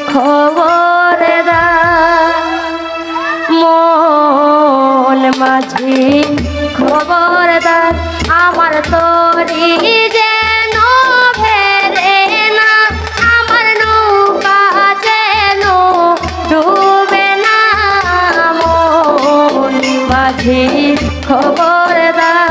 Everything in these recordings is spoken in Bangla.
খবরদার মন মাঝি খবরদার আমার তরি যেন ফেরে না আমার নৌকা যেন ডুবে না মন মাঝি খবরদার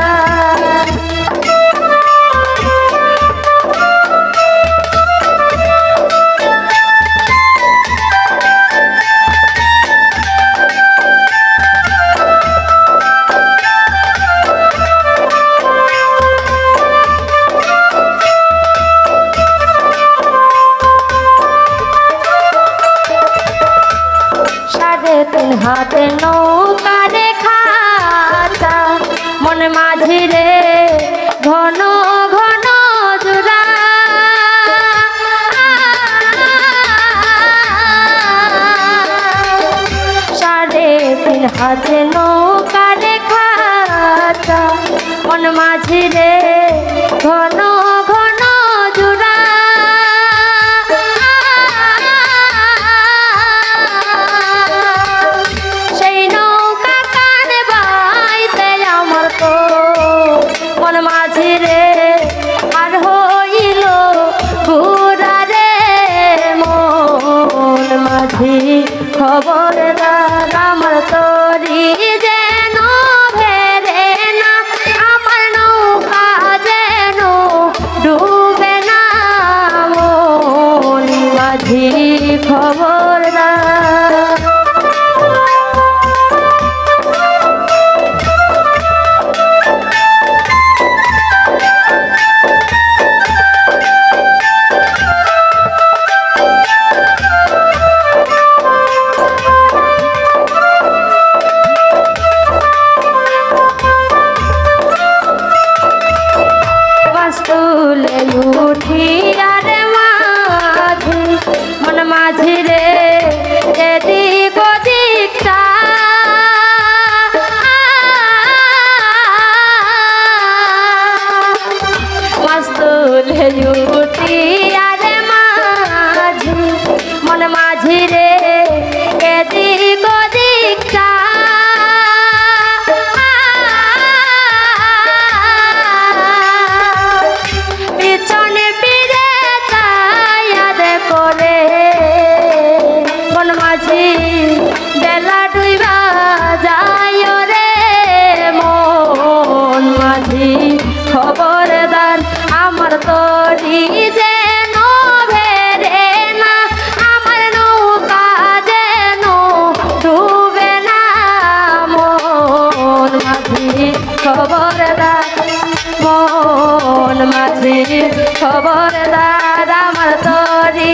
তিন হাতে নৌকা রে খাতা মন মাঝি রে ঘন ঘন জোড়া সাড়ে তিন হাতে নৌকা রে খাতা মন মাঝি রে ঘন ঘন জোড়া খবরদার আমার তরি যেন ভেরে না আমার নৌকা যেন ডুবে না মন মাঝি খবরদার উঠিয়ার মাঝি মন মাঝি রে এদিক ওদিকটা মস্তুলে উঠিয়ার মাঝি মন মাঝি রে এদিক ওদিকটা বেলা ডুইবা যায় রে মন মাঝি খবরদার আমার তরি যেন ভেরে না আমার নৌকা যেন ডুবে না মন মাঝি খবরদার মন মাঝি খবরদার আমার তরি